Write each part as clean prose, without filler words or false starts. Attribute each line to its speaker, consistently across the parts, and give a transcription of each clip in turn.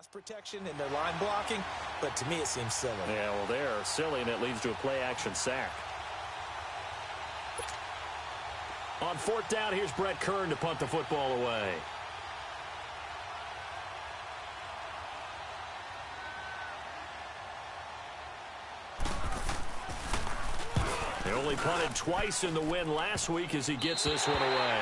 Speaker 1: pass protection and their line blocking, but to me it seems silly.
Speaker 2: Yeah, well, they're silly, and it leads to a play-action sack. On fourth down, here's Brett Kern to punt the football away. They only punted twice in the win last week as he gets this one away.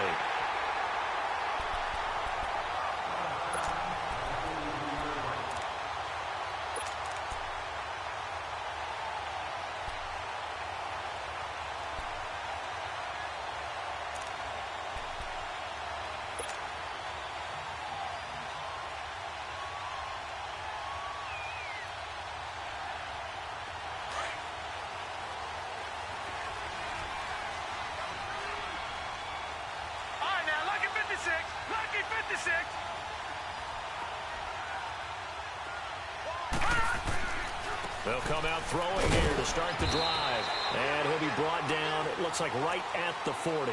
Speaker 2: They'll come out throwing here to start the drive. And he'll be brought down, it looks like right at the 40.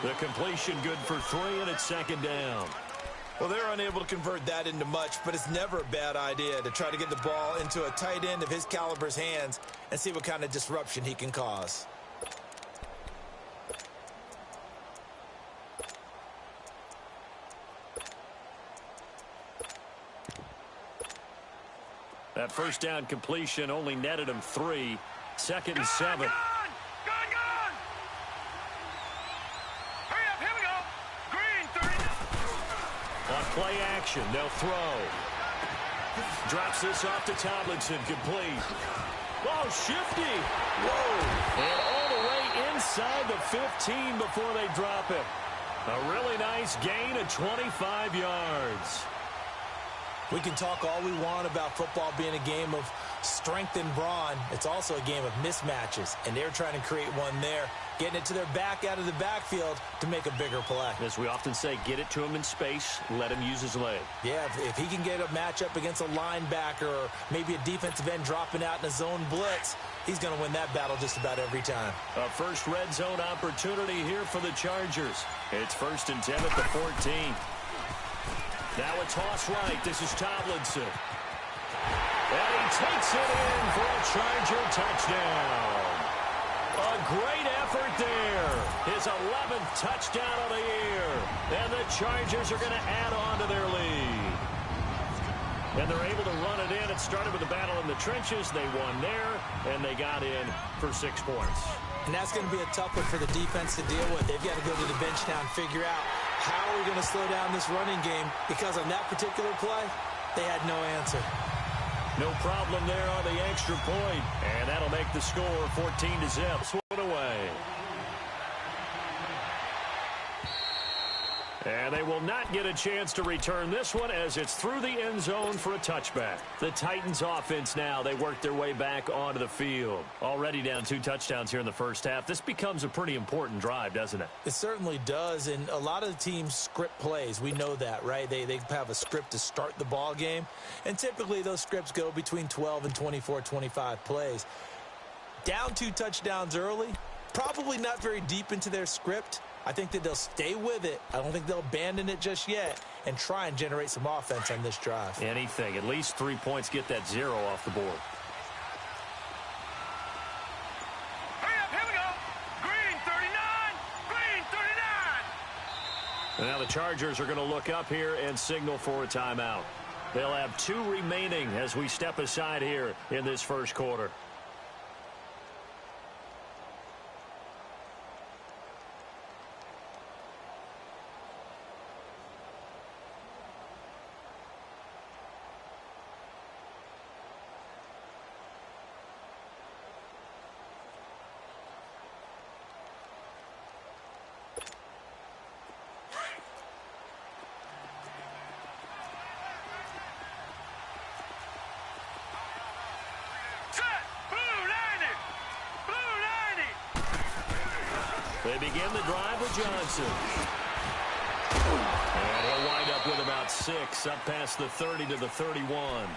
Speaker 2: The completion good for 3, and it's second down.
Speaker 1: Well, they're unable to convert that into much, but it's never a bad idea to try to get the ball into a tight end of his caliber's hands and see what kind of disruption he can cause.
Speaker 2: That first down completion only netted him 3. Second and 7.
Speaker 3: Gone! Hurry up, here we go. Green, 30.
Speaker 2: On play action, they'll throw. Drops this off to Tomlinson, complete. Oh, shifty. Whoa. And all the way inside the 15 before they drop it. A really nice gain of 25 yards.
Speaker 1: We can talk all we want about football being a game of strength and brawn. It's also a game of mismatches, and they're trying to create one there, getting it to their back out of the backfield to make a bigger play.
Speaker 2: As we often say, get it to him in space, let him use his leg.
Speaker 1: Yeah, if he can get a matchup against a linebacker or maybe a defensive end dropping out in a zone blitz, he's going to win that battle just about every time.
Speaker 2: A first red zone opportunity here for the Chargers. It's 1st and 10 at the 14. Now a toss right. This is Tomlinson. And he takes it in for a Charger touchdown. A great effort there. His 11th touchdown of the year. And the Chargers are going to add on to their lead. And they're able to run it in. It started with a battle in the trenches. They won there, and they got in for 6 points.
Speaker 1: And that's going to be a tough one for the defense to deal with. They've got to go to the bench now and figure out how are we going to slow down this running game, because on that particular play, they had no answer.
Speaker 2: No problem there on the extra point. And that'll make the score 14-0. Swat away. And they will not get a chance to return this one as it's through the end zone for a touchback. The Titans offense now, they work their way back onto the field. Already down 2 touchdowns here in the first half. This becomes a pretty important drive, doesn't it?
Speaker 1: It certainly does, and a lot of the teams script plays. We know that, right? They have a script to start the ball game, and typically those scripts go between 12 and 24, 25 plays. Down 2 touchdowns early, probably not very deep into their script. I think that they'll stay with it. I don't think they'll abandon it just yet and try and generate some offense on this drive.
Speaker 2: Anything. At least 3 points, get that 0 off the board.
Speaker 3: Hurry up, here we go. Green, 39. Green, 39.
Speaker 2: And now the Chargers are going to look up here and signal for a timeout. They'll have 2 remaining as we step aside here in this first quarter. They begin the drive with Johnson. And he'll wind up with about 6, up past the 30 to the 31.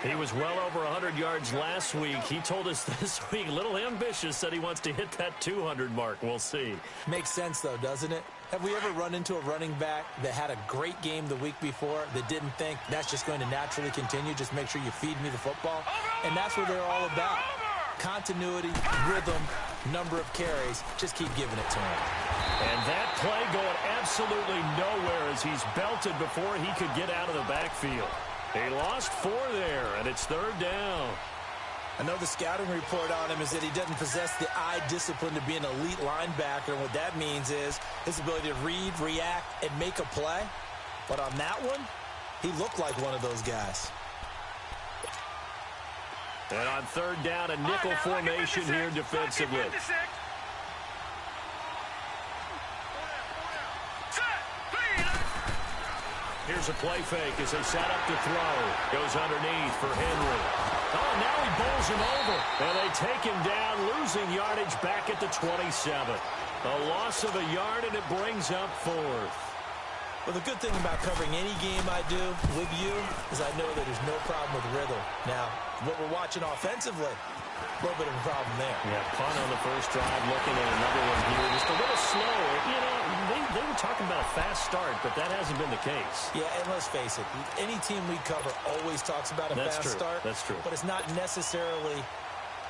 Speaker 2: He was well over 100 yards last week. He told us this week, a little ambitious, said he wants to hit that 200 mark. We'll see.
Speaker 1: Makes sense, though, doesn't it? Have we ever run into a running back that had a great game the week before that didn't think that's just going to naturally continue? Just make sure you feed me the football. And that's what they're all about. Continuity, rhythm, number of carries. Just keep giving it to him.
Speaker 2: And that play going absolutely nowhere as he's belted before he could get out of the backfield. He lost 4 there, and it's 3rd down.
Speaker 1: I know the scouting report on him is that he doesn't possess the eye discipline to be an elite linebacker. And what that means is his ability to read, react, and make a play. But on that one, he looked like one of those guys.
Speaker 2: And on 3rd down, a nickel formation here defensively. Here's a play fake as they set up to throw. Goes underneath for Henry. Oh, now he bowls him over. And they take him down, losing yardage back at the 27. A loss of a yard, and it brings up 4th.
Speaker 1: Well, the good thing about covering any game I do with you is I know that there's no problem with rhythm. Now, what we're watching offensively, a little bit of a problem there.
Speaker 2: Yeah, punt on the first drive, looking at another one here. Just a little slow. You know, they were talking about a fast start, but that hasn't been the case.
Speaker 1: Yeah, and let's face it, any team we cover always talks about a fast start.
Speaker 2: That's true.
Speaker 1: But it's not necessarily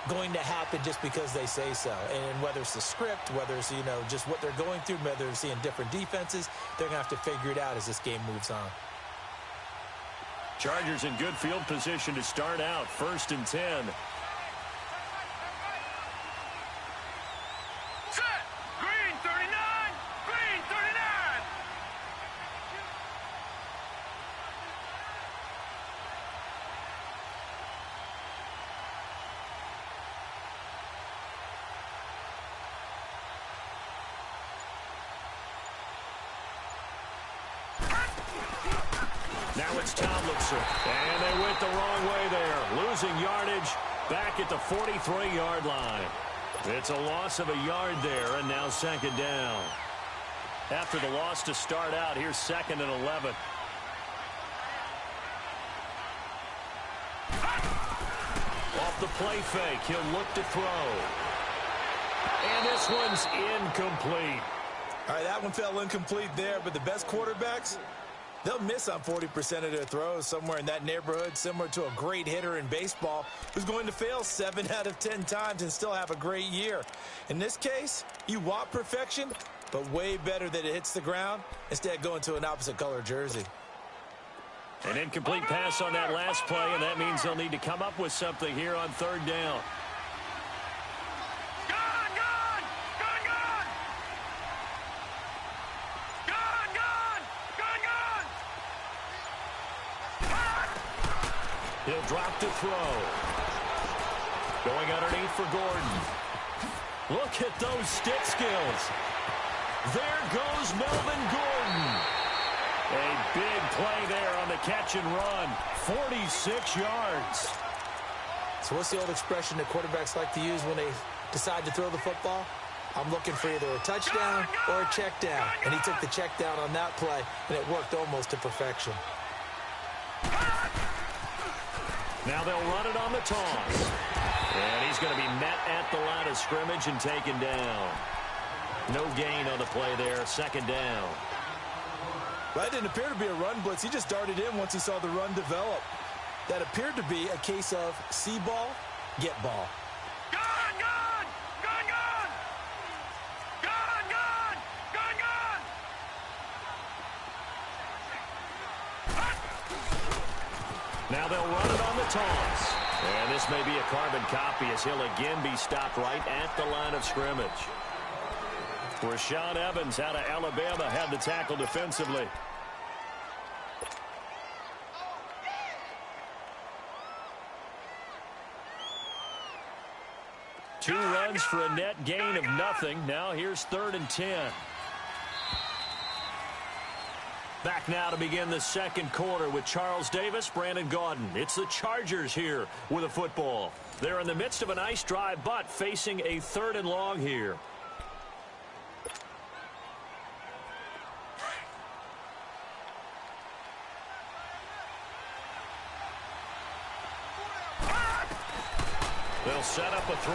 Speaker 1: going to happen just because they say so. And whether it's the script, whether it's, you know, just what they're going through, whether they're seeing different defenses, they're going to have to figure it out as this game moves on.
Speaker 2: Chargers in good field position to start out. 1st and 10. Now it's Tomlinson. And they went the wrong way there. Losing yardage back at the 43-yard line. It's a loss of a yard there, and now 2nd down. After the loss to start out, here's 2nd and 11. Off the play fake, he'll look to throw. And this one's incomplete.
Speaker 1: All right, that one fell incomplete there, but the best quarterbacks, they'll miss on 40% of their throws, somewhere in that neighborhood, similar to a great hitter in baseball who's going to fail 7 out of 10 times and still have a great year. In this case, you want perfection, but way better that it hits the ground instead of going to an opposite color jersey.
Speaker 2: An incomplete pass on that last play, and that means they'll need to come up with something here on 3rd down. He'll drop to throw. Going underneath for Gordon. Look at those stick skills. There goes Melvin Gordon. A big play there on the catch and run. 46 yards.
Speaker 1: So what's the old expression that quarterbacks like to use when they decide to throw the football? I'm looking for either a touchdown or a check down. And he took the check down on that play, and it worked almost to perfection.
Speaker 2: Now they'll run it on the toss. And he's going to be met at the line of scrimmage and taken down. No gain on the play there. 2nd down.
Speaker 1: Well, that didn't appear to be a run blitz. He just darted in once he saw the run develop. That appeared to be a case of see ball, get ball.
Speaker 2: Now they'll run it on the toss. And this may be a carbon copy as he'll again be stopped right at the line of scrimmage. Rashaan Evans out of Alabama had the tackle defensively. Two runs for a net gain of nothing. Now here's 3rd and 10. Back now to begin the 2nd quarter with Charles Davis, Brandon Gaudin. It's the Chargers here with a football. They're in the midst of a nice drive, but facing a 3rd and long here. They'll set up a throw.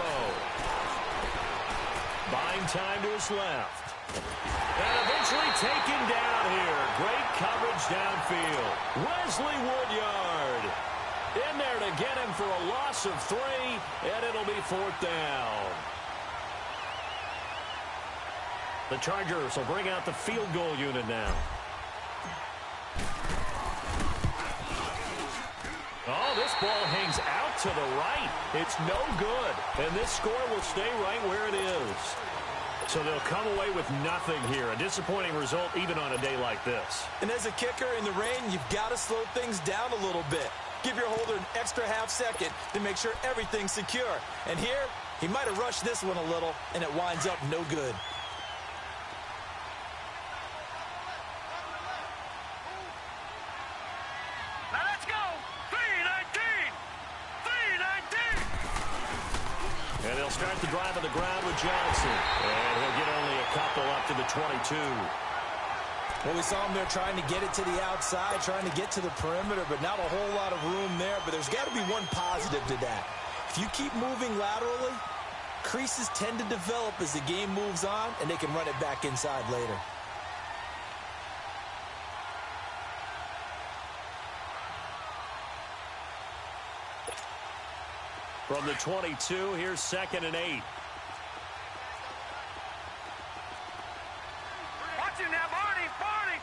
Speaker 2: Buying time to his left. And eventually taken down here. Great coverage downfield. Wesley Woodyard in there to get him for a loss of 3, and it'll be 4th down. The Chargers will bring out the field goal unit now. Oh, this ball hangs out to the right. It's no good. And this score will stay right where it is. So they'll come away with nothing here. A disappointing result even on a day like this.
Speaker 1: And as a kicker in the rain, you've got to slow things down a little bit. Give your holder an extra half second to make sure everything's secure. And here, he might have rushed this one a little, and it winds up no good.
Speaker 3: Now let's go. 3-19. 3-19.
Speaker 2: And they'll start the drive on the ground with Johnson. And he'll get only a couple up to the 22.
Speaker 1: Well, we saw him there trying to get it to the outside, trying to get to the perimeter, but not a whole lot of room there. But there's got to be one positive to that. If you keep moving laterally, creases tend to develop as the game moves on, and they can run it back inside later.
Speaker 2: From the 22, here's 2nd and 8.
Speaker 3: Watch him now, Barney. Barney.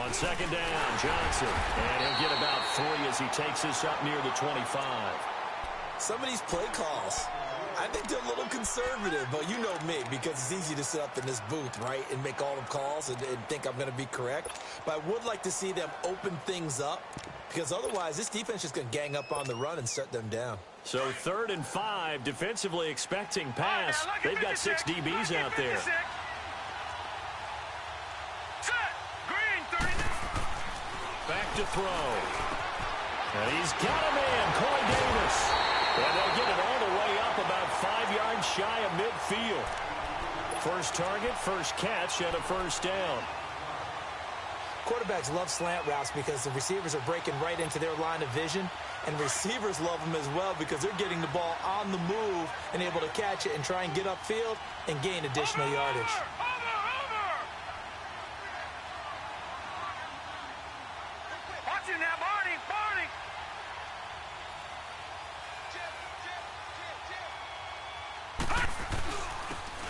Speaker 2: On 2nd down, Johnson. And he'll get about 3 as he takes this up near the 25.
Speaker 1: Some of these play calls, I think they're a little conservative, but you know me, because it's easy to sit up in this booth, right, and make all the calls and think I'm going to be correct. But I would like to see them open things up, because otherwise this defense is going to gang up on the run and shut them down.
Speaker 2: So 3rd and 5, defensively expecting pass. They've got 6 DBs out there.
Speaker 3: Set. Green 39.
Speaker 2: Back to throw. And he's got him in, Corey Davis. And they'll get it all the way up about 5 yards shy of midfield. First target, first catch, and a 1st down.
Speaker 1: Quarterbacks love slant routes because the receivers are breaking right into their line of vision, and receivers love them as well because they're getting the ball on the move and able to catch it and try and get upfield and gain additional yardage.
Speaker 3: Over. Watch him now, Barney. Barney.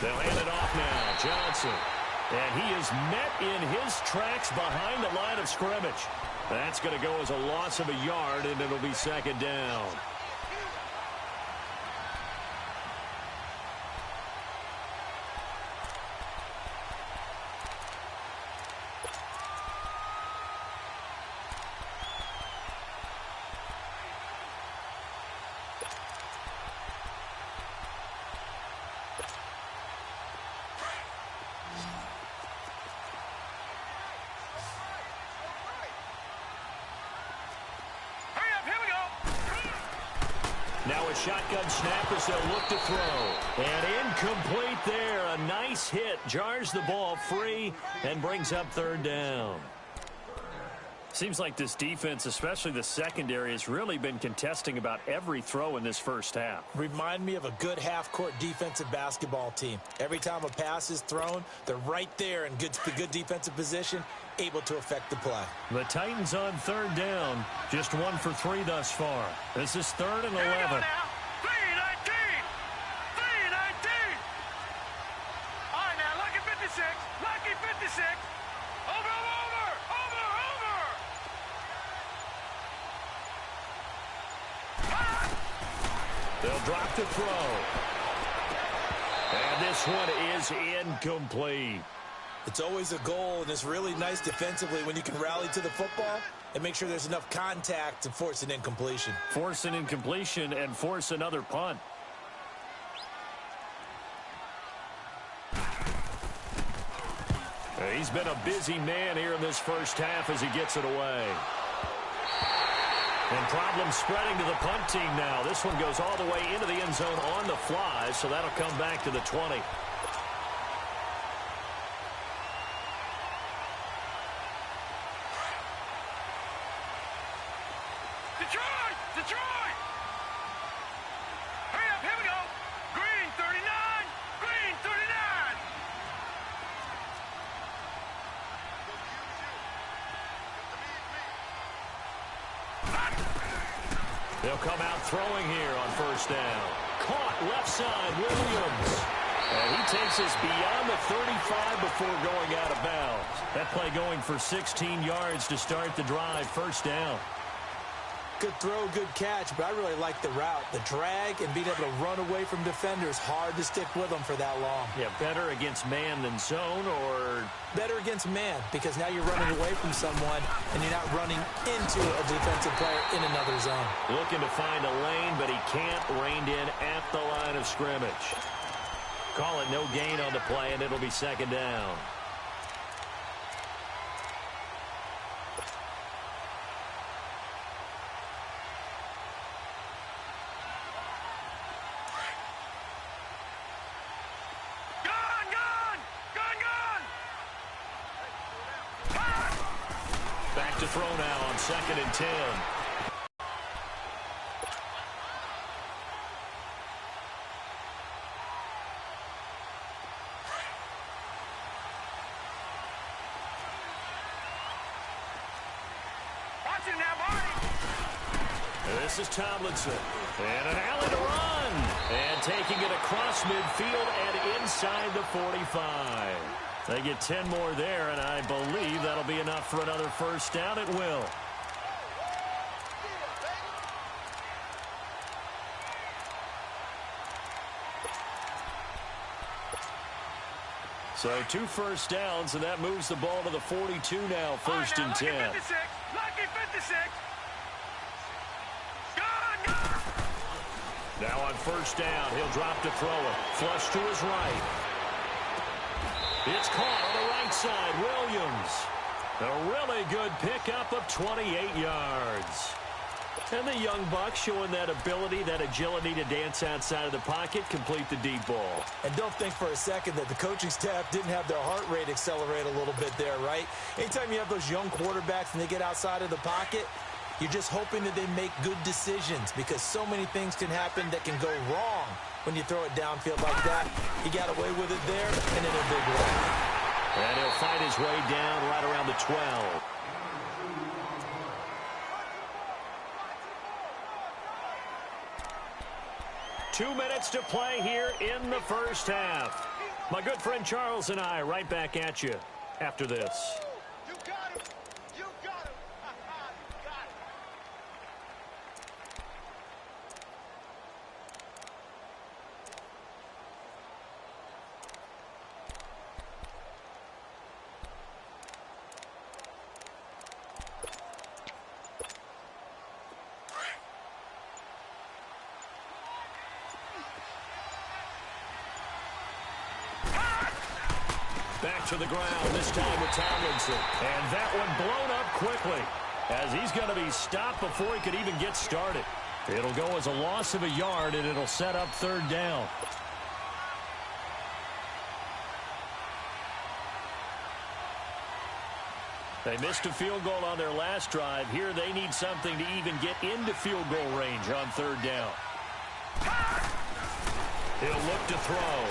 Speaker 2: They'll hand it off now, Johnson. And he is met in his tracks behind the line of scrimmage. That's going to go as a loss of a yard, and it'll be 2nd down. Now a shotgun snap as they'll look to throw. And incomplete there. A nice hit. Jars the ball free and brings up 3rd down. Seems like this defense, especially the secondary, has really been contesting about every throw in this first half.
Speaker 1: Remind me of a good half-court defensive basketball team. Every time a pass is thrown, they're right there in good defensive position, able to affect the play.
Speaker 2: The Titans on 3rd down, just 1 for 3 thus far. This is 3rd and 11.
Speaker 3: 3-19. 3-19. All right, now, lucky 56. Lucky 56. Over.
Speaker 2: They'll drop to throw. And this one is incomplete.
Speaker 1: It's always a goal, and it's really nice defensively when you can rally to the football and make sure there's enough contact to force an incompletion.
Speaker 2: Force an incompletion and force another punt. He's been a busy man here in this first half as he gets it away. And problems spreading to the punt team now. This one goes all the way into the end zone on the fly, so that'll come back to the 20.
Speaker 3: Detroit! Hurry up, here we go.
Speaker 2: They'll come out throwing here on first down. Caught left side, Williams. And he takes us beyond the 35 before going out of bounds. That play going for 16 yards to start the drive, first down.
Speaker 1: Good throw, good catch, but I really like the route. The drag and being able to run away from defenders, hard to stick with them for that long.
Speaker 2: Yeah, better against man than zone, or?
Speaker 1: Better against man, because now you're running away from someone and you're not running into a defensive player in another zone.
Speaker 2: Looking to find a lane, but he can't, reined in at the line of scrimmage. Call it no gain on the play, and it'll be second down. Back to throw now on 2nd and 10. This is Tomlinson. And an alley to run. And taking it across midfield and inside the 45. They get 10 more there, and I believe that'll be enough for another first down. It will. So 2 first downs, and that moves the ball to the 42 now, 1st and 10.
Speaker 3: Lucky 56. Lucky 56.
Speaker 2: Now on first down, he'll drop to throw it. Flush to his right. It's caught on the right side. Williams. A really good pickup of 28 yards. And the young buck showing that ability, that agility to dance outside of the pocket, complete the deep ball.
Speaker 1: And don't think for a second that the coaching staff didn't have their heart rate accelerate a little bit there, right? Anytime you have those young quarterbacks and they get outside of the pocket, you're just hoping that they make good decisions, because so many things can happen that can go wrong when you throw it downfield like that. He got away with it there and in a big way.
Speaker 2: And he'll fight his way down right around the 12. Two minutes to play here in the first half. My good friend Charles and I right back at you after this.
Speaker 3: You got him. You got him. You got him.
Speaker 2: Back to the ground, this time with Tomlinson. And that one blown up quickly, as he's going to be stopped before he could even get started. It'll go as a loss of a yard, and it'll set up third down. They missed a field goal on their last drive. Here they need something to even get into field goal range on third down. He'll look to throw.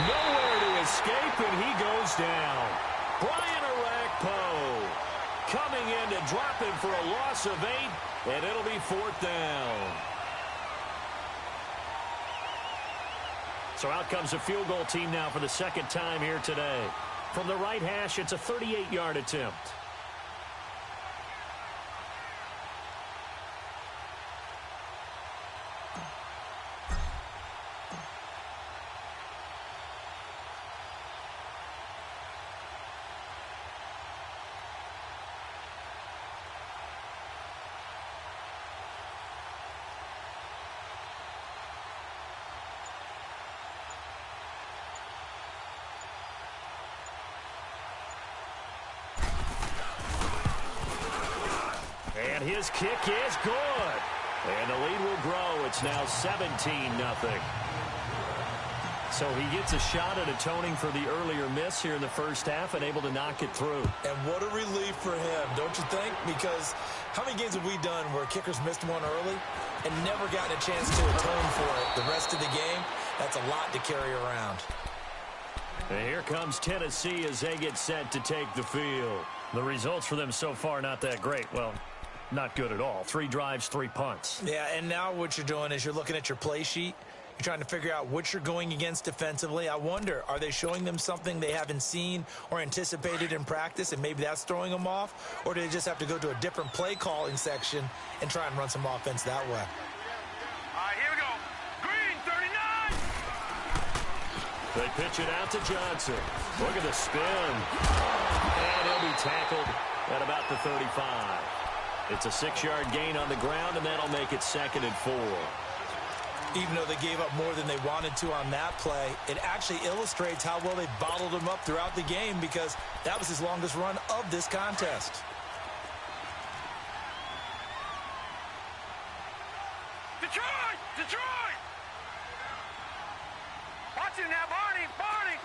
Speaker 2: Nowhere to escape, and he goes down. Brian Arakpo coming in to drop him for a loss of 8, and it'll be fourth down. So out comes a field goal team now for the second time here today. From the right hash, it's a 38-yard attempt. And his kick is good. And the lead will grow. It's now 17-0. So he gets a shot at atoning for the earlier miss here in the first half and able to knock it through.
Speaker 1: And what a relief for him, don't you think? Because how many games have we done where kickers missed one early and never gotten a chance to atone for it the rest of the game? That's a lot to carry around.
Speaker 2: And here comes Tennessee as they get set to take the field. The results for them so far not that great. Well, not good at all. 3 drives, 3 punts.
Speaker 1: Yeah, and now what you're doing is you're looking at your play sheet. You're trying to figure out what you're going against defensively. I wonder, are they showing them something they haven't seen or anticipated in practice, and maybe that's throwing them off? Or do they just have to go to a different play calling section and try and run some offense that way?
Speaker 3: All right, here we go. Green, 39.
Speaker 2: They pitch it out to Johnson. Look at the spin. And he'll be tackled at about the 35. It's a 6-yard gain on the ground, and that'll make it 2nd and 4.
Speaker 1: Even though they gave up more than they wanted to on that play, it actually illustrates how well they bottled him up throughout the game, because that was his longest run of this contest.
Speaker 3: Detroit! Detroit! Watch it now, Barney! Barney!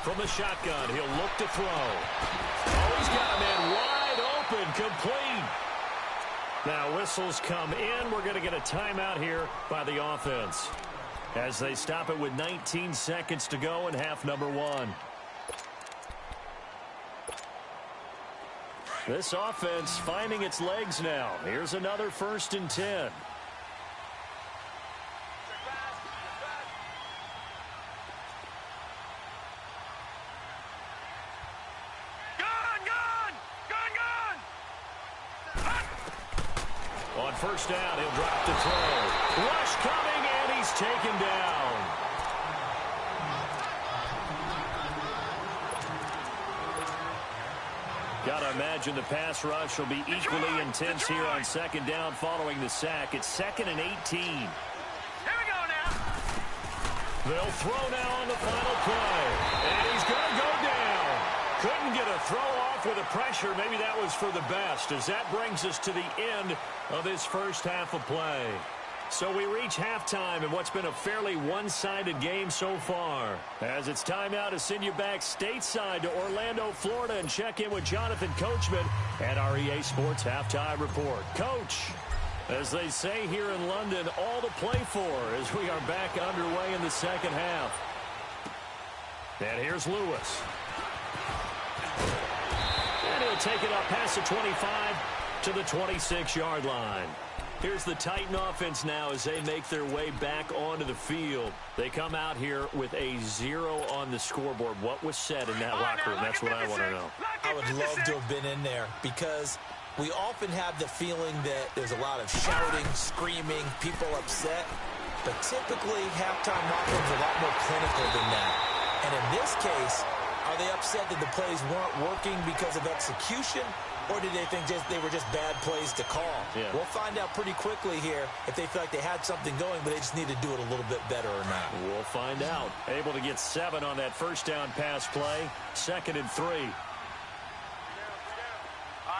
Speaker 2: From the shotgun, he'll look to throw. Oh, he's got a man wide open, complete. Now whistles come in. We're going to get a timeout here by the offense as they stop it with 19 seconds to go in half number 1. This offense finding its legs now. Here's another 1st and 10. On 1st down, he'll drop to throw. Rush coming, and he's taken down. Gotta imagine the pass rush will be equally intense here on 2nd down following the sack. It's 2nd and 18.
Speaker 3: Here we go now.
Speaker 2: They'll throw now on the final play. And he's going to go down. Couldn't get a throw off with the pressure. Maybe that was for the best, as that brings us to the end of this first half of play. So we reach halftime in what's been a fairly one-sided game so far. As it's time now to send you back stateside to Orlando, Florida, and check in with Jonathan Coachman at our EA Sports Halftime Report. Coach, as they say here in London, all to play for as we are back underway in the second half. And here's Lewis. And he'll take it up past the 25 to the 26-yard line. Here's the Titan offense now as they make their way back onto the field. They come out here with a 0 on the scoreboard. What was said in that locker room? That's what I want to know.
Speaker 1: I would love to have been in there, because we often have the feeling that there's a lot of shouting, screaming, people upset. But typically, halftime locker rooms are a lot more clinical than that. And in this case, are they upset that the plays weren't working because of execution? Or did they think they were just bad plays to call?
Speaker 2: Yeah.
Speaker 1: We'll find out pretty quickly here if they feel like they had something going, but they just need to do it a little bit better or not.
Speaker 2: We'll find out. Able to get 7 on that 1st down pass play. 2nd and 3.
Speaker 3: All right,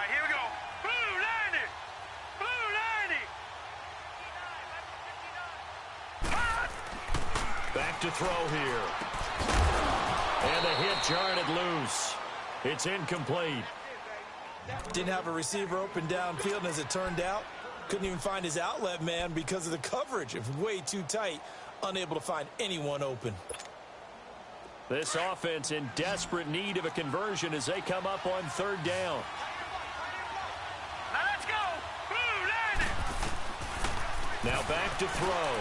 Speaker 3: here we go. Blue 90. Blue 90.
Speaker 2: Back to throw here. And the hit jarred it loose. It's incomplete.
Speaker 1: Didn't have a receiver open downfield, and as it turned out, couldn't even find his outlet man because of the coverage. It was way too tight, unable to find anyone open.
Speaker 2: This offense in desperate need of a conversion as they come up on 3rd down.
Speaker 3: Now let's go. Blue 90.
Speaker 2: Now back to throw.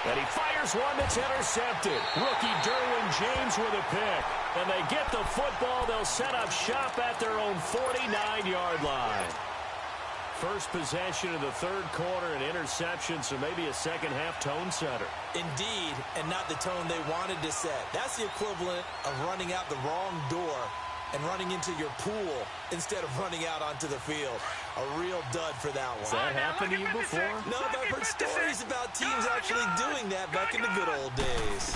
Speaker 2: And he fires one that's intercepted. Rookie Derwin James with a pick. And they get the football. They'll set up shop at their own 49-yard line. First possession of the 3rd quarter, an interception, so maybe a second-half tone setter.
Speaker 1: Indeed, and not the tone they wanted to set. That's the equivalent of running out the wrong door and running into your pool instead of running out onto the field. A real dud for that one.
Speaker 2: Has that happened to you before?
Speaker 1: No, but I've heard stories about teams actually doing that back in the good old days.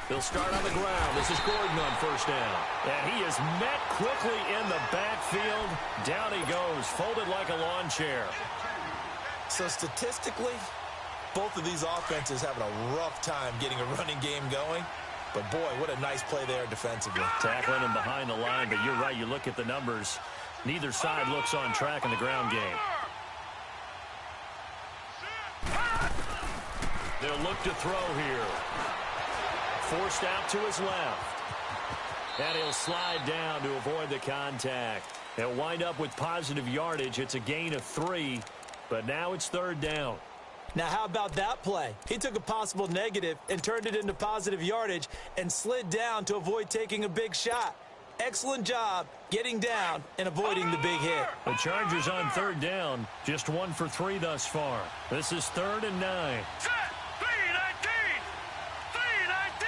Speaker 2: They'll start on the ground. This is Gordon on 1st down. And he is met quickly in the backfield. Down he goes, folded like a lawn chair.
Speaker 1: So statistically, both of these offenses having a rough time getting a running game going. But, boy, what a nice play there defensively.
Speaker 2: Tackling him behind the line, but you're right. You look at the numbers. Neither side looks on track in the ground game. They'll look to throw here. Forced out to his left. And he'll slide down to avoid the contact. He'll wind up with positive yardage. It's a gain of 3, but now it's 3rd down.
Speaker 1: Now, how about that play? He took a possible negative and turned it into positive yardage and slid down to avoid taking a big shot. Excellent job getting down and avoiding the big hit.
Speaker 2: The Chargers on 3rd down, just 1 for 3 thus far. This is 3rd and 9.
Speaker 3: Set. 3-19. 3-19.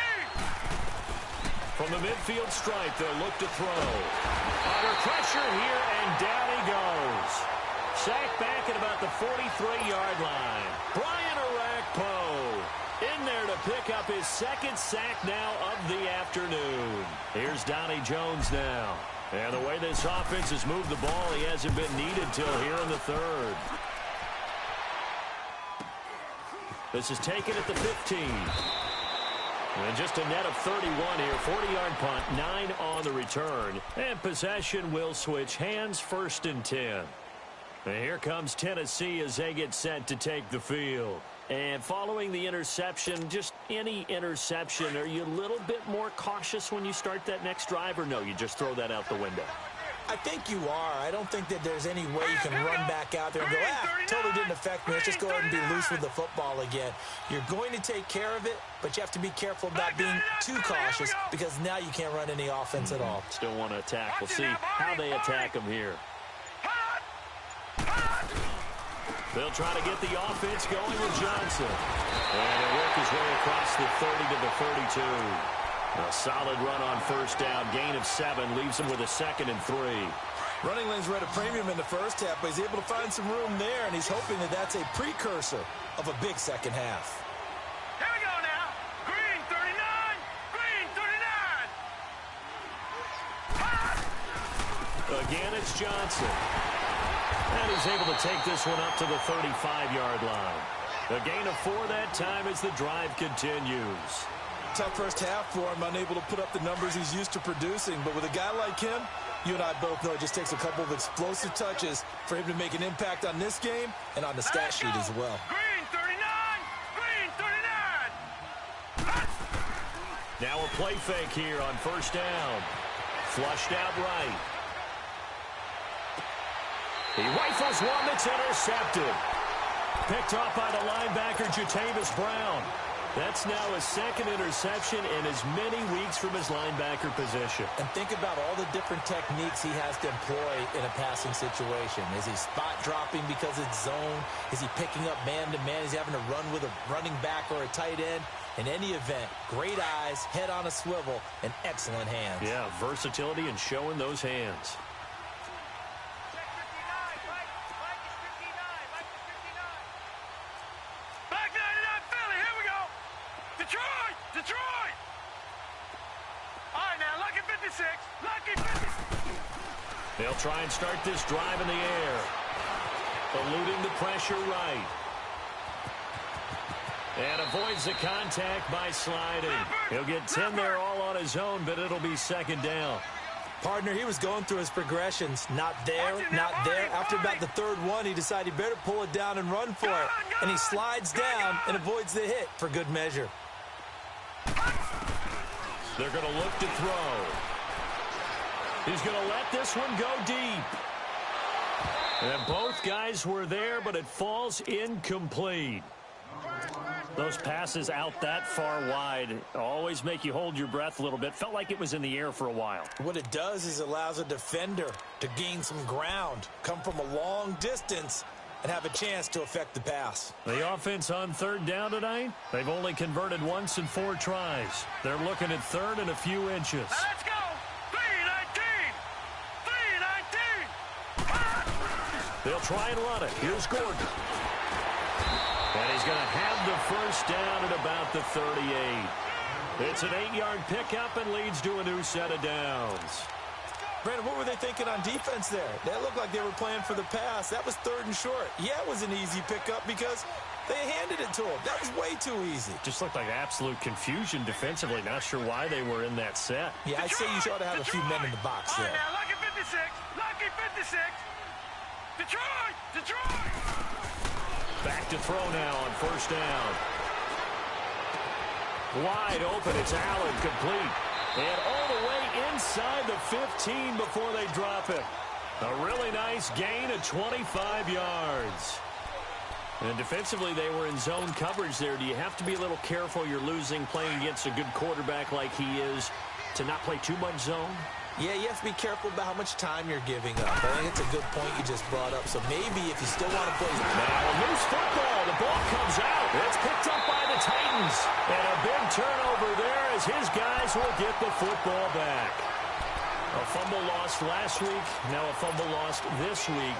Speaker 2: From the midfield stripe, they'll look to throw. Under pressure here, and down he goes. Sacked back at about the 43-yard line. Brian Orakpo in there to pick up his 2nd sack now of the afternoon. Here's Donnie Jones now. And the way this offense has moved the ball, he hasn't been needed till here in the 3rd. This is taken at the 15. And just a net of 31 here. 40-yard punt, 9 on the return. And possession will switch hands, 1st and 10. And here comes Tennessee as they get set to take the field. And following the interception, just any interception, are you a little bit more cautious when you start that next drive, or no, you just throw that out the window?
Speaker 1: I think you are. I don't think that there's any way you can run back out there and go, totally didn't affect me. Let's just go ahead and be loose with the football again. You're going to take care of it, but you have to be careful about being too cautious because now you can't run any offense at all.
Speaker 2: Still want to attack. We'll see how they attack them here. They'll try to get the offense going with Johnson. And he'll work his way across the 30 to the 32. A solid run on 1st down. Gain of 7 leaves him with a 2nd and 3.
Speaker 1: Running lanes were at a premium in the first half, but he's able to find some room there, and he's hoping that that's a precursor of a big second half.
Speaker 3: Here we go now. Green 39. Green 39.
Speaker 2: Again, it's Johnson. And he's able to take this one up to the 35-yard line. A gain of 4 that time as the drive continues.
Speaker 1: Tough first half for him, unable to put up the numbers he's used to producing. But with a guy like him, you and I both know it just takes a couple of explosive touches for him to make an impact on this game and on the stat sheet as well.
Speaker 3: Green 39. Green 39.
Speaker 2: Now a play fake here on 1st down. Flushed out right. He rifles one that's intercepted. Picked off by the linebacker, Jatavis Brown. That's now his 2nd interception in as many weeks from his linebacker position.
Speaker 1: And think about all the different techniques he has to employ in a passing situation. Is he spot dropping because it's zone? Is he picking up man-to-man? Is he having to run with a running back or a tight end? In any event, great eyes, head on a swivel, and excellent hands.
Speaker 2: Yeah, versatility and showing those hands.
Speaker 3: Detroit! All right, now, lucky 56. Lucky 56.
Speaker 2: They'll try and start this drive in the air. Eluding the pressure right. And avoids the contact by sliding. He'll get 10 there all on his own, but it'll be 2nd down.
Speaker 1: Partner, he was going through his progressions. Not there, not there. After about the 3rd one, he decided he better pull it down and run for it. And he slides down and avoids the hit for good measure.
Speaker 2: They're going to look to throw. He's going to let this one go deep. And both guys were there, but it falls incomplete. Those passes out that far wide always make you hold your breath a little bit. Felt like it was in the air for a while.
Speaker 1: What it does is allows a defender to gain some ground, come from a long distance, and have a chance to affect the pass.
Speaker 2: The offense on 3rd down tonight, they've only converted once in 4 tries. They're looking at 3rd and a few inches.
Speaker 3: Now let's go. 3-19. 3-19.
Speaker 2: They'll try and run it. Here's Gordon. And he's going to have the 1st down at about the 38. It's an 8-yard pickup and leads to a new set of downs.
Speaker 1: Brandon, what were they thinking on defense there? That looked like they were playing for the pass. That was 3rd and short. Yeah, it was an easy pickup because they handed it to him. That was way too easy.
Speaker 2: Just looked like absolute confusion defensively. Not sure why they were in that set.
Speaker 1: Yeah, I'd say you ought to have a few men in the box there.
Speaker 3: All right, now, lucky 56. Lucky 56. Detroit! Detroit!
Speaker 2: Back to throw now on 1st down. Wide open. It's Allen, complete. And all the way inside the 15 before they drop it. A really nice gain of 25 yards. And defensively, they were in zone coverage there. Do you have to be a little careful you're losing playing against a good quarterback like he is to not play too much zone?
Speaker 1: Yeah, you have to be careful about how much time you're giving up. I think it's a good point you just brought up. So maybe if you still want to play...
Speaker 2: Now a loose football. The ball comes out. It's picked up by the Titans. And a big turnover there as his guys will get the football back. A fumble lost last week, now a fumble lost this week.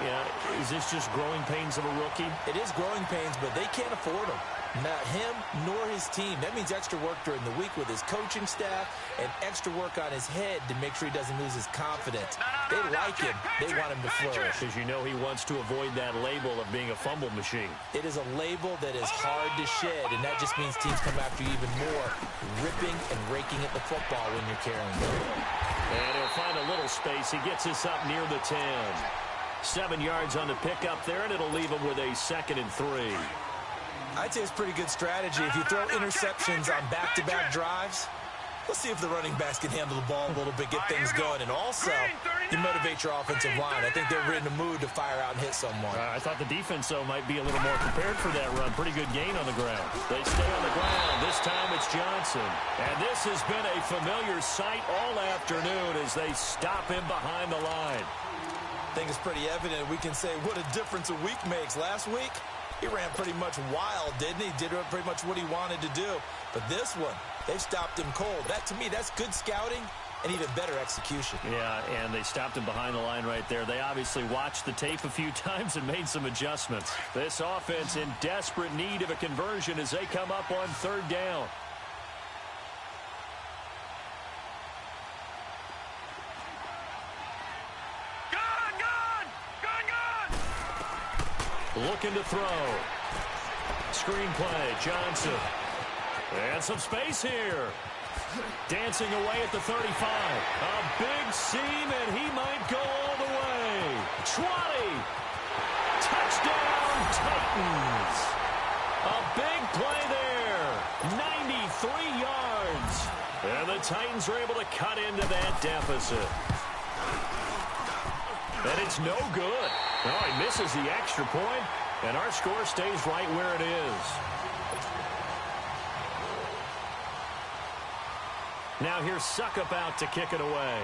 Speaker 2: Is this just growing pains of a rookie?
Speaker 1: It is growing pains, but they can't afford them. Not him nor his team. That means extra work during the week with his coaching staff and extra work on his head to make sure he doesn't lose his confidence. They like him. They want him to flourish.
Speaker 2: Because you know he wants to avoid that label of being a fumble machine.
Speaker 1: It is a label that is hard to shed, and that just means teams come after you even more, ripping and raking at the football when you're carrying it.
Speaker 2: And he'll find a little space. He gets us up near the 10. 7 yards on the pickup there, and it'll leave him with a 2nd and 3.
Speaker 1: I'd say it's pretty good strategy. If you throw interceptions on back-to-back drives, let's see if the running backs can handle the ball a little bit, get things going. And also, you motivate your offensive line. I think they're in a mood to fire out and hit someone.
Speaker 2: I thought the defense, though, might be a little more prepared for that run. Pretty good gain on the ground. They stay on the ground. This time it's Johnson. And this has been a familiar sight all afternoon as they stop him behind the line.
Speaker 1: I think it's pretty evident. We can say what a difference a week makes. Last week, he ran pretty much wild, didn't he? Did pretty much what he wanted to do. But this one, they've stopped him cold. That, to me, that's good scouting and even better execution.
Speaker 2: Yeah, and they stopped him behind the line right there. They obviously watched the tape a few times and made some adjustments. This offense in desperate need of a conversion as they come up on 3rd down. Looking to throw. Screenplay, Johnson. And some space here. Dancing away at the 35. A big seam, and he might go all the way. 20. Touchdown, Titans. A big play there. 93 yards. And the Titans are able to cut into that deficit. And it's no good. Oh, he misses the extra point, and our score stays right where it is. Now here's Suckup out to kick it away.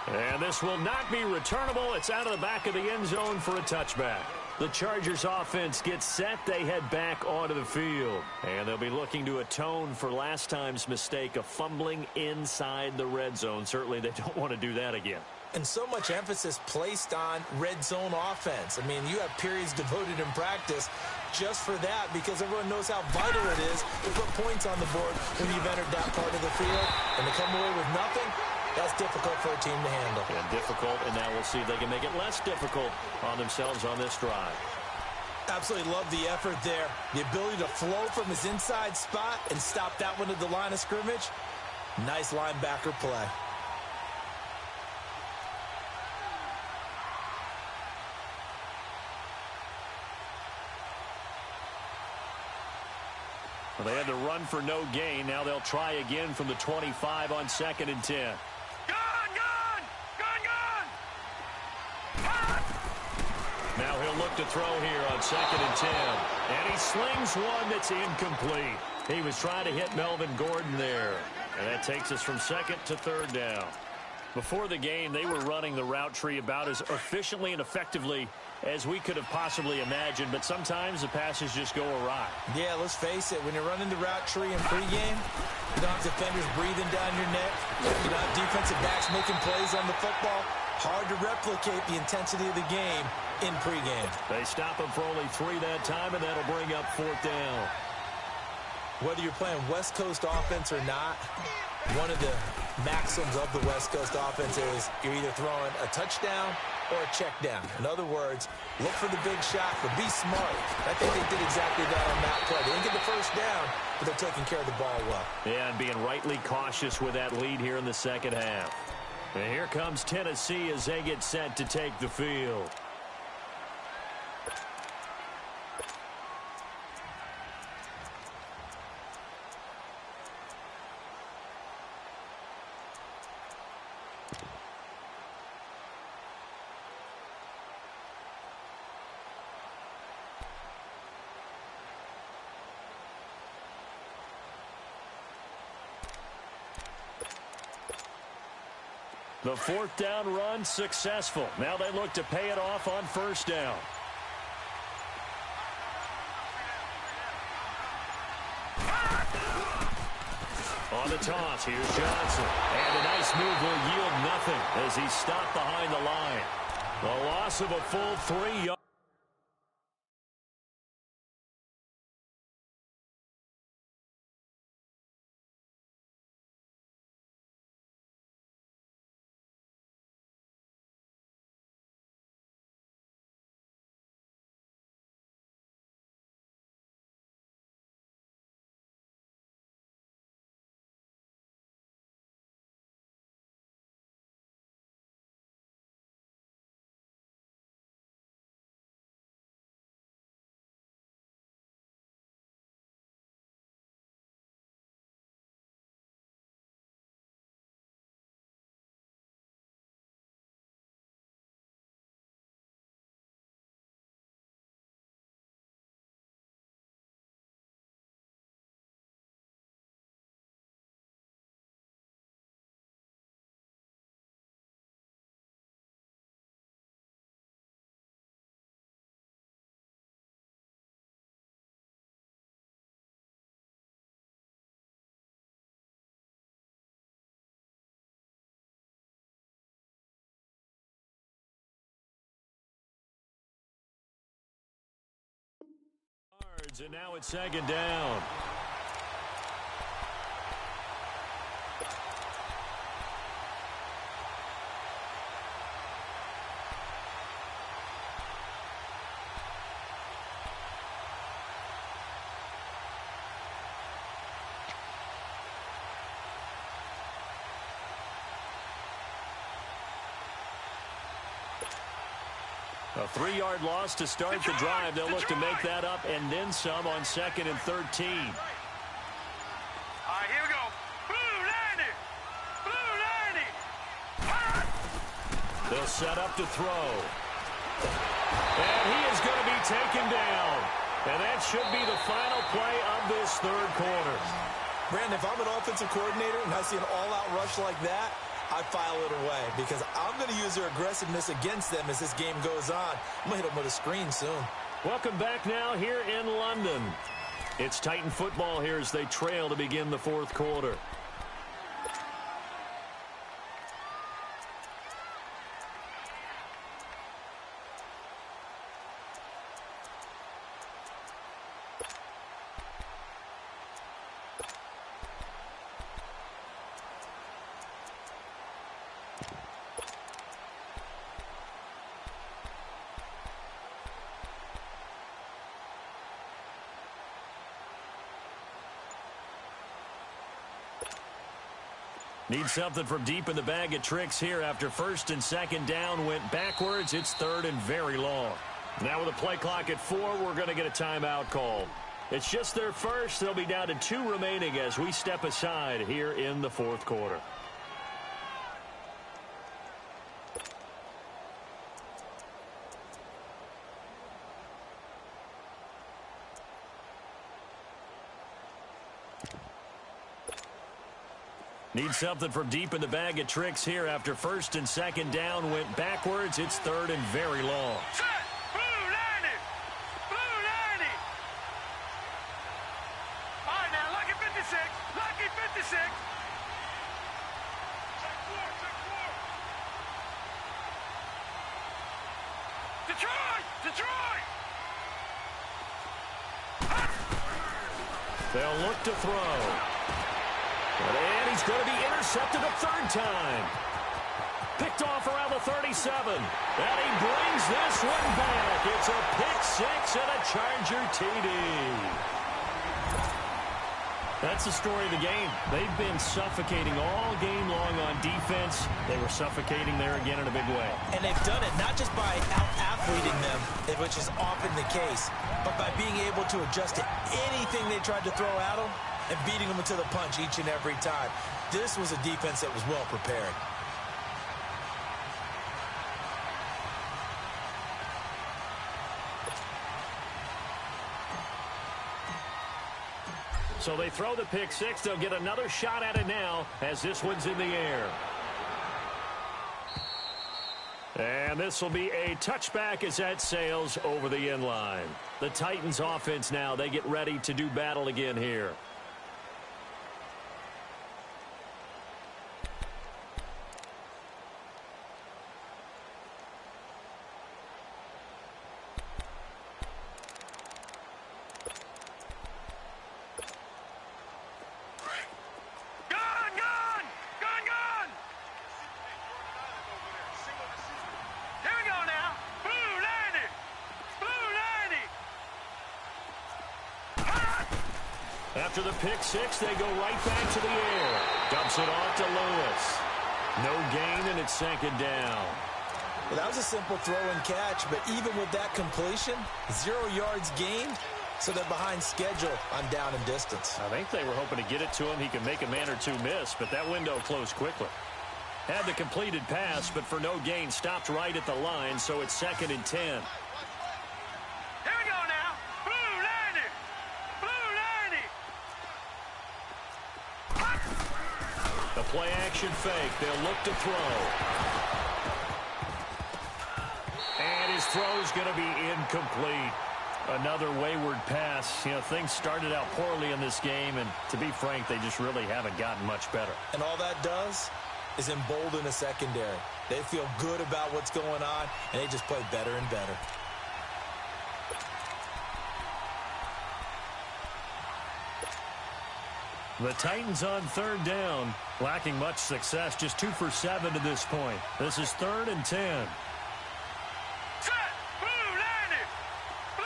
Speaker 2: And this will not be returnable. It's out of the back of the end zone for a touchback. The Chargers offense gets set. They head back onto the field. And they'll be looking to atone for last time's mistake of fumbling inside the red zone. Certainly they don't want to do that again.
Speaker 1: And so much emphasis placed on red zone offense. I mean, you have periods devoted in practice just for that because everyone knows how vital it is to put points on the board when you've entered that part of the field. And to come away with nothing, that's difficult for a team to handle.
Speaker 2: And difficult, and now we'll see if they can make it less difficult on themselves on this drive.
Speaker 1: Absolutely love the effort there. The ability to flow from his inside spot and stop that one at the line of scrimmage. Nice linebacker play.
Speaker 2: Well, they had to run for no gain. Now they'll try again from the 25 on 2nd and 10. Now he'll look to throw here on 2nd and 10. And he slings one that's incomplete. He was trying to hit Melvin Gordon there. And that takes us from 2nd to 3rd down. Before the game, they were running the route tree about as efficiently and effectively as we could have possibly imagined, but sometimes the passes just go awry.
Speaker 1: Yeah, let's face it. When you're running the route tree in pregame, you don't have defenders breathing down your neck. You don't have defensive backs making plays on the football. Hard to replicate the intensity of the game in pregame.
Speaker 2: They stop him for only 3 that time, and that'll bring up 4th down.
Speaker 1: Whether you're playing West Coast offense or not, one of the maxims of the West Coast offense is you're either throwing a touchdown or a check down. In other words, look for the big shot, but be smart. I think they did exactly that on that play. They didn't get the first down, but they're taking care of the ball well.
Speaker 2: Yeah, and being rightly cautious with that lead here in the second half. And here comes Tennessee as they get set to take the field. The fourth down run successful. Now they look to pay it off on first down. On the toss, here's Johnson. And a nice move will yield nothing as he's stopped behind the line. A loss of a full 3 yards. And now it's second down. A 3-yard loss to start the drive. They'll look to make that up and then some on 2nd and 13.
Speaker 3: All right, here we go. Blue 90. Blue 90.
Speaker 2: They'll set up to throw. And he is going to be taken down. And that should be the final play of this third quarter.
Speaker 1: Brandon, if I'm an offensive coordinator and I see an all-out rush like that, I file it away because I'm going to use their aggressiveness against them as this game goes on. I'm going to hit them with a screen soon.
Speaker 2: Welcome back now here in London. It's Titan football here as they trail to begin the fourth quarter. Need something from deep in the bag of tricks here after 1st and 2nd down went backwards. It's 3rd and very long. Now with a play clock at 4, we're going to get a timeout called. It's just their first. They'll be down to 2 remaining as we step aside here in the fourth quarter. Need something from deep in the bag of tricks here after 1st and 2nd down went backwards. It's 3rd and very long.
Speaker 3: Set. Blue 90. Blue 90. All right, now, lucky 56. Lucky 56. Check 4. Check 4. Detroit. Detroit.
Speaker 2: They'll look to throw. And he's going to be intercepted a 3rd time. Picked off around the 37. And he brings this one back. It's a pick-6 and a Charger TD. That's the story of the game. They've been suffocating all game long on defense. They were suffocating there again in a big way.
Speaker 1: And they've done it not just by out-athleting them, which is often the case, but by being able to adjust to anything they tried to throw at them and beating them to the punch each and every time. This was a defense that was well prepared.
Speaker 2: So they throw the pick-6. They'll get another shot at it now as this one's in the air. And this will be a touchback as that sails over the end line. The Titans offense now, they get ready to do battle again here. After the pick six, they go right back to the air. Dumps it off to Lewis. No gain, and it's second down.
Speaker 1: Well, that was a simple throw and catch, but even with that completion, 0 yards gained, so they're behind schedule on down and distance.
Speaker 2: I think they were hoping to get it to him. He could make a man or two miss, but that window closed quickly. Had the completed pass, but for no gain, stopped right at the line, so it's 2nd and 10. The play-action fake. They'll look to throw. And his throw's going to be incomplete. Another wayward pass. You know, things started out poorly in this game, and to be frank, they just really haven't gotten much better.
Speaker 1: And all that does is embolden a secondary. They feel good about what's going on, and they just play better and better.
Speaker 2: The Titans on 3rd down, lacking much success, just 2 for 7 to this point. This is 3rd and 10.
Speaker 3: Set! Blue 90! Blue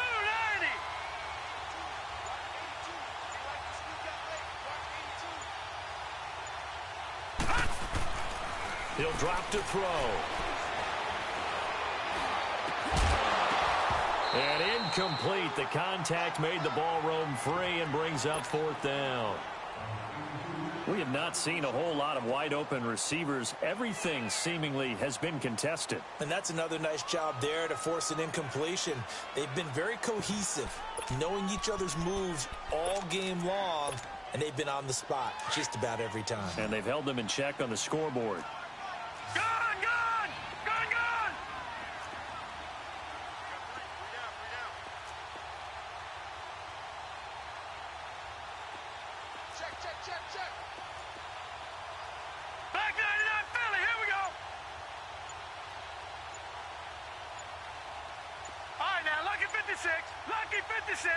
Speaker 3: 90!
Speaker 2: He'll drop to throw. And incomplete. The contact made the ball roam free and brings up 4th down. We have not seen a whole lot of wide-open receivers. Everything seemingly has been contested.
Speaker 1: And that's another nice job there to force an incompletion. They've been very cohesive, knowing each other's moves all game long, and they've been on the spot just about every time.
Speaker 2: And they've held them in check on the scoreboard.
Speaker 3: Gone! Gone! Gone! Gone! Check, check, check, check. Back 99 Philly, here we go. All right, now, lucky 56. Lucky 56.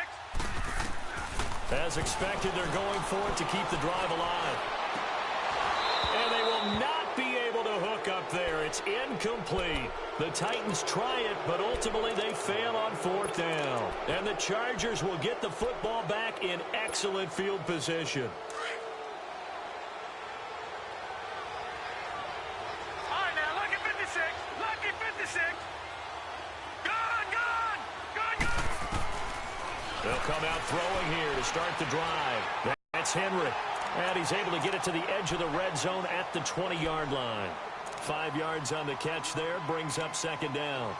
Speaker 2: As expected, they're going for it to keep the drive alive. And they will not be able to hook up there. It's incomplete. The Titans try it, but ultimately they fail on 4th down. And the Chargers will get the football back in excellent field position.
Speaker 3: All right, now, lucky 56. Lucky 56. Gone, gone. Gone, gone.
Speaker 2: They'll come out throwing here to start the drive. That's Henry. And he's able to get it to the edge of the red zone at the 20-yard line. 5 yards on the catch there, brings up 2nd down.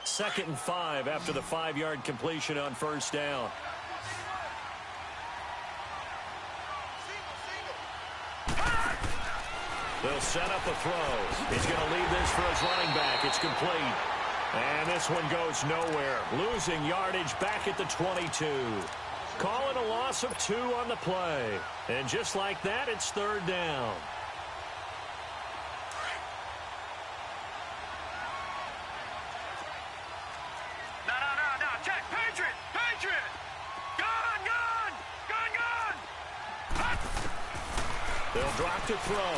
Speaker 2: Second and 5 after the 5-yard completion on 1st down. They'll set up a throw. He's going to leave this for his running back. It's complete. And this one goes nowhere. Losing yardage back at the 22. Calling a loss of 2 on the play. And just like that, it's 3rd down.
Speaker 3: No. Check. Patriot. Patriot. Gone, gone. Gone, gone.
Speaker 2: They'll drop to throw.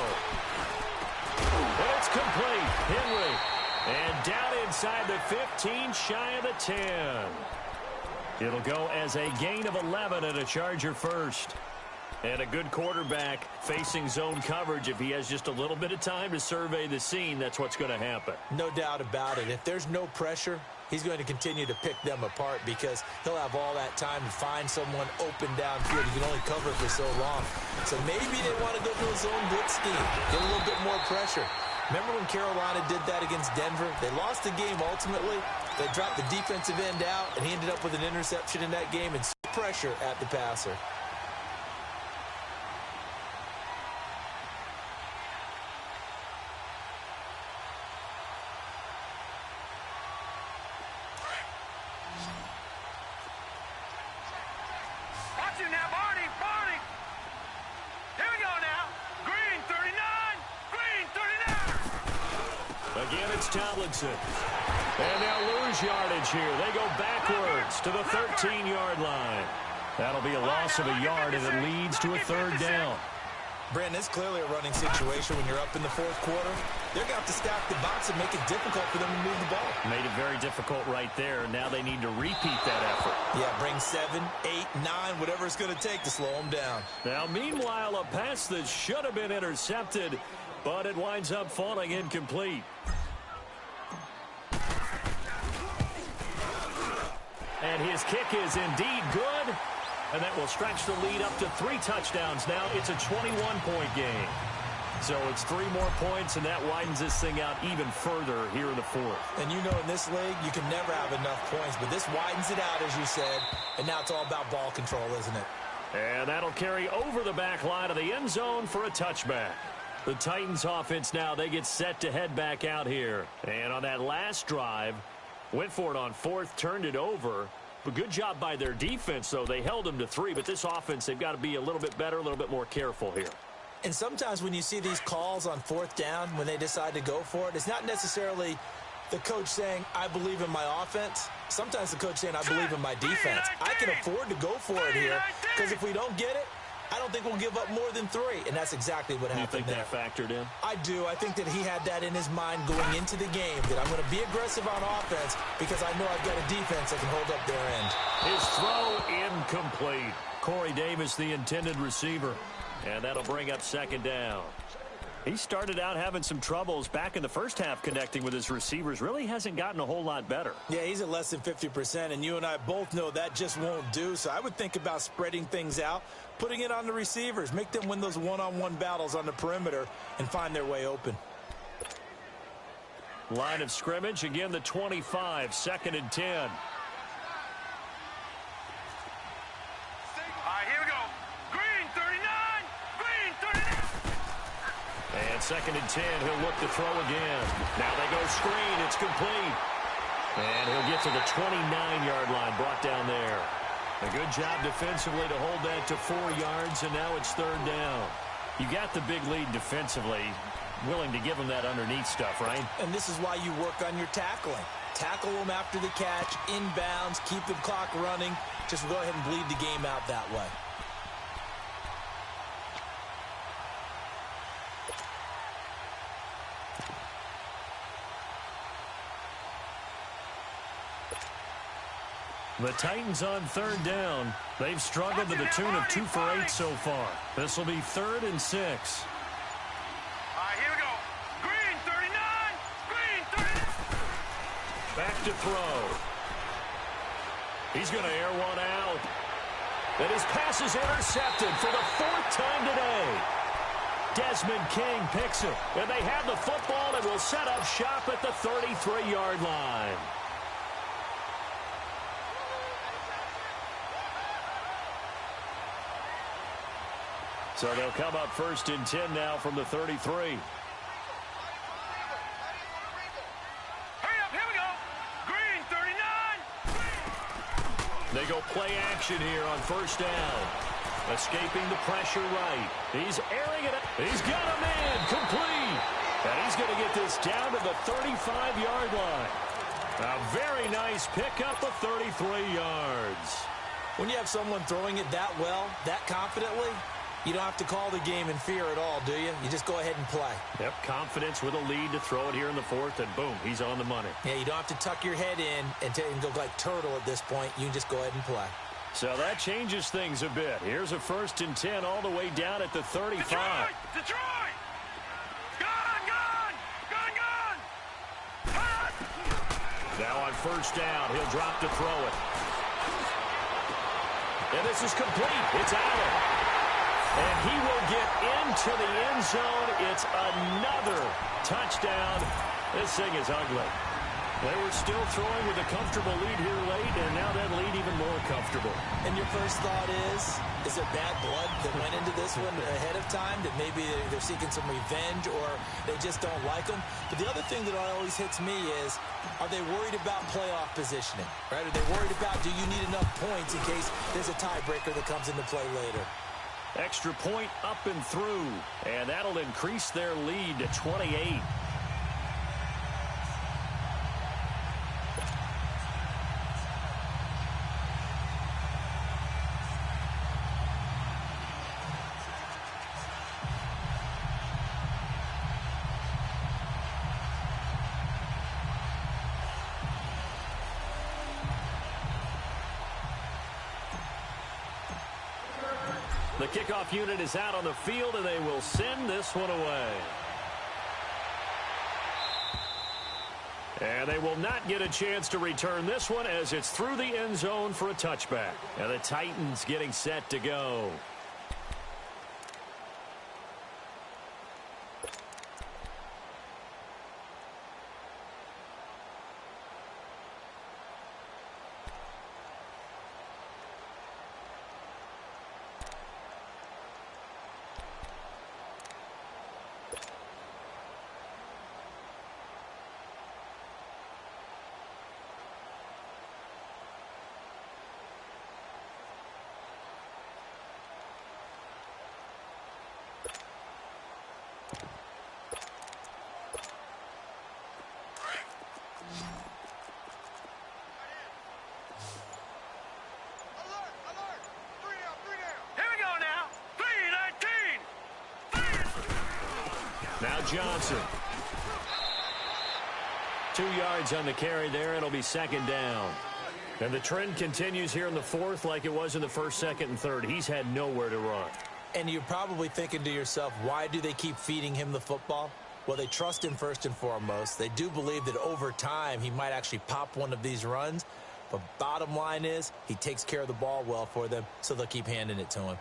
Speaker 2: And it's complete. Henry. And down inside the 15, shy of the 10. It'll go as a gain of 11 and a Charger first. And a good quarterback facing zone coverage. If he has just a little bit of time to survey the scene, that's what's going to happen.
Speaker 1: No doubt about it. If there's no pressure, he's going to continue to pick them apart because he'll have all that time to find someone open downfield. He can only cover for so long. So maybe they want to go to a zone blitz scheme, get a little bit more pressure. Remember when Carolina did that against Denver? They lost the game ultimately. They dropped the defensive end out, and he ended up with an interception in that game and pressure at the passer.
Speaker 3: Watch it now, Barney, Barney. Here we go now. Green 39, Green 39.
Speaker 2: Again, it's Tomlinson. And they'll lose yardage here. They go backwards to the 13-yard line. That'll be a loss of a yard, and it leads to a third down.
Speaker 1: Brandon, it's clearly a running situation when you're up in the fourth quarter. They're going to have to stack the box and make it difficult for them to move the ball.
Speaker 2: Made it very difficult right there. Now they need to repeat that effort.
Speaker 1: Yeah, bring 7, 8, 9, whatever it's going to take to slow them down.
Speaker 2: Now, meanwhile, a pass that should have been intercepted, but it winds up falling incomplete. And his kick is indeed good. And that will stretch the lead up to 3 touchdowns now. It's a 21-point game. So it's 3 more points, and that widens this thing out even further here in the fourth.
Speaker 1: And you know in this league, you can never have enough points, but this widens it out, as you said. And now it's all about ball control, isn't it?
Speaker 2: And that'll carry over the back line of the end zone for a touchback. The Titans offense now, they get set to head back out here. And on that last drive, went for it on 4th, turned it over. But good job by their defense, though. They held them to 3, but this offense, they've got to be a little bit better, a little bit more careful here.
Speaker 1: And sometimes when you see these calls on 4th down, when they decide to go for it, it's not necessarily the coach saying, I believe in my offense. Sometimes the coach saying, I believe in my defense. I can afford to go for it here, because if we don't get it, I don't think we'll give up more than 3, and that's exactly what happened there.
Speaker 2: You think that factored in? I
Speaker 1: do. I think that he had that in his mind going into the game, that I'm going to be aggressive on offense because I know I've got a defense that can hold up their end.
Speaker 2: His throw incomplete. Corey Davis, the intended receiver, and that'll bring up 2nd down. He started out having some troubles back in the first half connecting with his receivers. Really hasn't gotten a whole lot better.
Speaker 1: Yeah, he's at less than 50%, and you and I both know that just won't do. So I would think about spreading things out, putting it on the receivers, make them win those one-on-one battles on the perimeter and find their way open.
Speaker 2: Line of scrimmage, again the 25, 2nd and 10.
Speaker 3: All right, here we go. Green 39, Green 39.
Speaker 2: And 2nd and 10, he'll look to throw again. Now they go screen, it's complete. And he'll get to the 29-yard line, brought down there. A good job defensively to hold that to 4 yards, and now it's 3rd down. You got the big lead defensively, willing to give them that underneath stuff, right?
Speaker 1: And this is why you work on your tackling. Tackle them after the catch, inbounds, keep the clock running. Just go ahead and bleed the game out that way.
Speaker 2: The Titans on 3rd down. They've struggled to the tune of 2 for 8 so far. This will be 3rd and 6.
Speaker 3: All right, here we go. Green 39, Green 39.
Speaker 2: Back to throw. He's going to air one out. And his pass is intercepted for the 4th time today. Desmond King picks it. And they have the football and will set up shop at the 33-yard line. So they'll come up 1st and 10 now from the 33.
Speaker 3: Hurry up, here we go. Green 39.
Speaker 2: They go play action here on 1st down. Escaping the pressure right. He's airing it. He's got a man complete. And he's going to get this down to the 35-yard line. A very nice pickup of 33 yards.
Speaker 1: When you have someone throwing it that well, that confidently, you don't have to call the game in fear at all, do you? You just go ahead and play.
Speaker 2: Yep, confidence with a lead to throw it here in the 4th, and boom, he's on the money.
Speaker 1: Yeah, you don't have to tuck your head in and go like turtle at this point. You can just go ahead and play.
Speaker 2: So that changes things a bit. Here's a 1st and 10 all the way down at the 35.
Speaker 3: Detroit! Gone!
Speaker 2: Now on 1st down, he'll drop to throw it. And this is complete. It's Allen. And he will get into the end zone. It's another touchdown. This thing is ugly. They were still throwing with a comfortable lead here late, and now that lead even more comfortable.
Speaker 1: And your first thought is there bad blood that went into this one ahead of time, that maybe they're seeking some revenge or they just don't like them? But the other thing that always hits me is, are they worried about playoff positioning, right? Are they worried about, do you need enough points in case there's a tiebreaker that comes into play later?
Speaker 2: Extra point up and through, and that'll increase their lead to 28. The kickoff unit is out on the field, and they will send this one away. And they will not get a chance to return this one as it's through the end zone for a touchback. And the Titans getting set to go. Now Johnson. 2 yards on the carry there. It'll be second down. And the trend continues here in the fourth like it was in the first, second, and third. He's had nowhere to run.
Speaker 1: And you're probably thinking to yourself, why do they keep feeding him the football? Well, they trust him first and foremost. They do believe that over time he might actually pop one of these runs. But bottom line is he takes care of the ball well for them, so they'll keep handing it to him.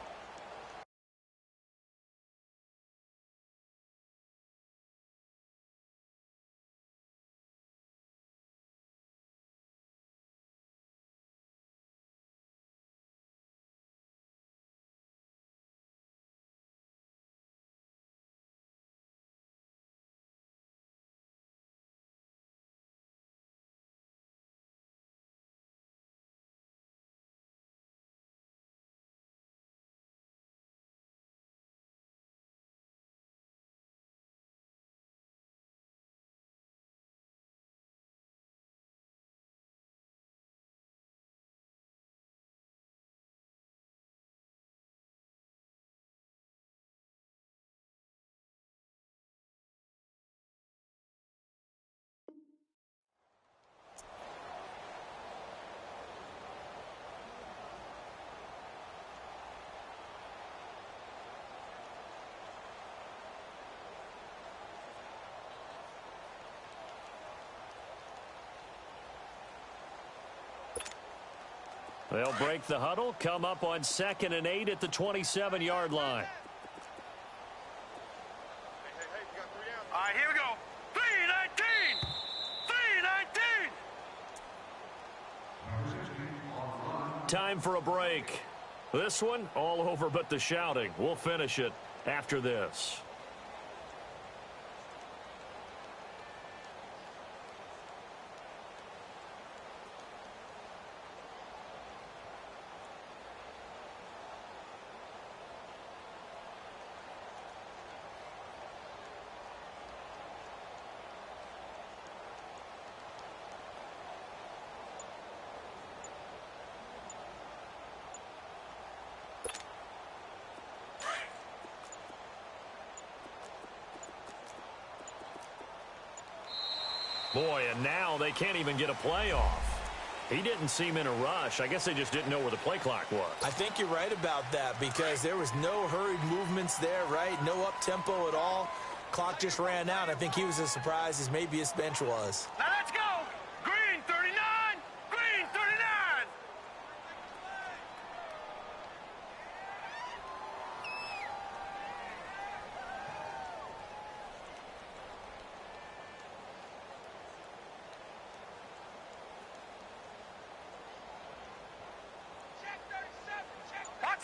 Speaker 2: They'll break the huddle, come up on 2nd and 8 at the 27-yard line.
Speaker 3: All right, here we go. 319! 319!
Speaker 2: Time for a break. This one, all over but the shouting. We'll finish it after this. Boy, and now they can't even get a play off. He didn't seem in a rush. I guess they just didn't know where the play clock was.
Speaker 1: I think you're right about that because there was no hurried movements there, right? No up-tempo at all. Clock just ran out. I think he was as surprised as maybe his bench was.
Speaker 3: Now let's go! Green 39! Green 39!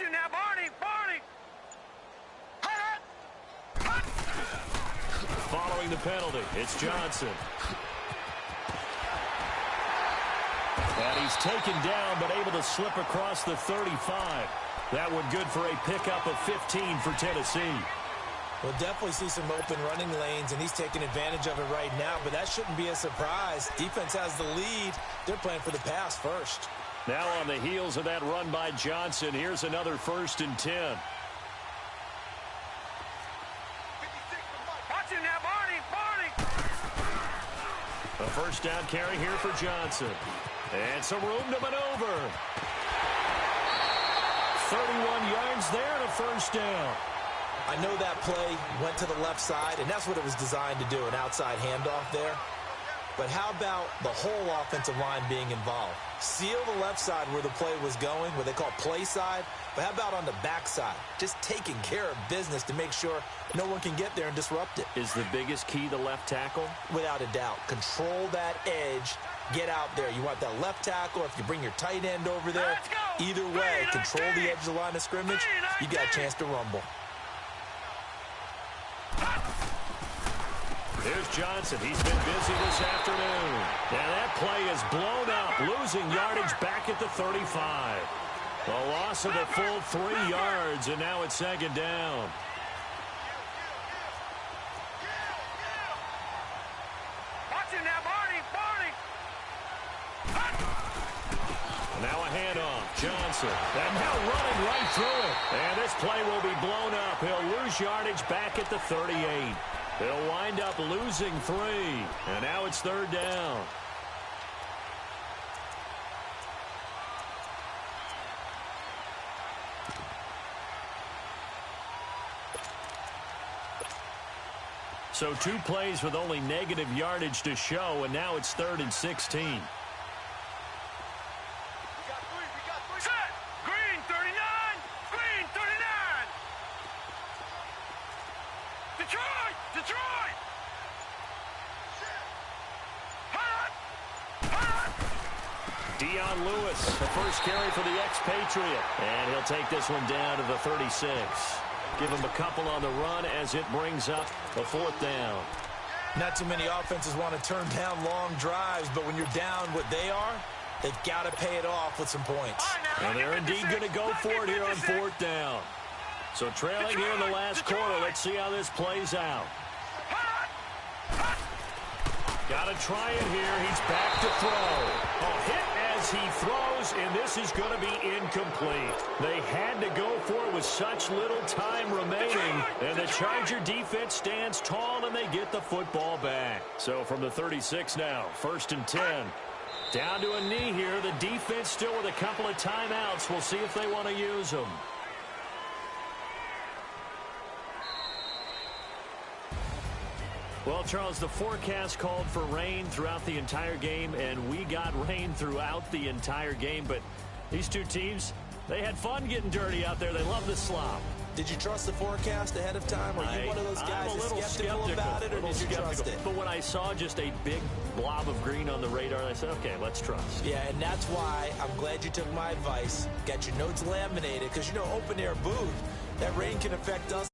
Speaker 3: Watch it now, Barney! Barney!
Speaker 2: Following the penalty, it's Johnson. And he's taken down, but able to slip across the 35. That one good for a pickup of 15 for Tennessee.
Speaker 1: We'll definitely see some open running lanes, and he's taking advantage of it right now, but that shouldn't be a surprise. Defense has the lead. They're playing for the pass first.
Speaker 2: Now on the heels of that run by Johnson, here's another 1st and 10.
Speaker 3: Watch it now, Barney! Barney!
Speaker 2: A 1st down carry here for Johnson. And some room to maneuver. 31 yards there and a 1st down.
Speaker 1: I know that play went to the left side, and that's what it was designed to do, an outside handoff there. But how about the whole offensive line being involved? Seal the left side where the play was going, what they call play side, but how about on the back side? Just taking care of business to make sure no one can get there and disrupt it.
Speaker 2: Is the biggest key the left tackle?
Speaker 1: Without a doubt. Control that edge. Get out there. You want that left tackle. If you bring your tight end over there, either way, control the edge of the line of scrimmage, you got a chance to rumble.
Speaker 2: Here's Johnson. He's been busy this afternoon. And that play is blown up, losing yardage back at the 35. A loss of a full 3 yards, and now it's 2nd down.
Speaker 3: Watch it now, Barney! Barney!
Speaker 2: Now a handoff. Johnson. And now running right through it. And this play will be blown up. He'll lose yardage back at the 38. He'll wind up losing 3. And now it's 3rd down. So 2 plays with only negative yardage to show, and now it's 3rd and 16.
Speaker 3: Set! Green 39! Green 39! Detroit! Detroit!
Speaker 2: Dion Lewis, the 1st carry for the expatriate. And he'll take this one down to the 36. Give him a couple on the run as it brings up a 4th down.
Speaker 1: Not too many offenses want to turn down long drives, but when you're down what they are, they've got to pay it off with some points.
Speaker 2: And they're indeed going to go for it here on 4th down. So trailing here in the last quarter. Let's see how this plays out. Got to try it here. He's back to throw. A hit as he throws, and this is going to be incomplete. They had to go for it with such little time remaining, and the Charger defense stands tall, and they get the football back. So from the 36 now, 1st and 10. Down to a knee here. The defense still with a couple of timeouts. We'll see if they want to use them. Well, Charles, the forecast called for rain throughout the entire game, and we got rain throughout the entire game. But these two teams, they had fun getting dirty out there. They love the slop.
Speaker 1: Did you trust the forecast ahead of time? Are you one of those guys that's skeptical about it, or did you trust it?
Speaker 2: But when I saw just a big blob of green on the radar, I said, okay, let's trust.
Speaker 1: Yeah, and that's why I'm glad you took my advice. Got your notes laminated, because, you know, open-air booth, that rain can affect us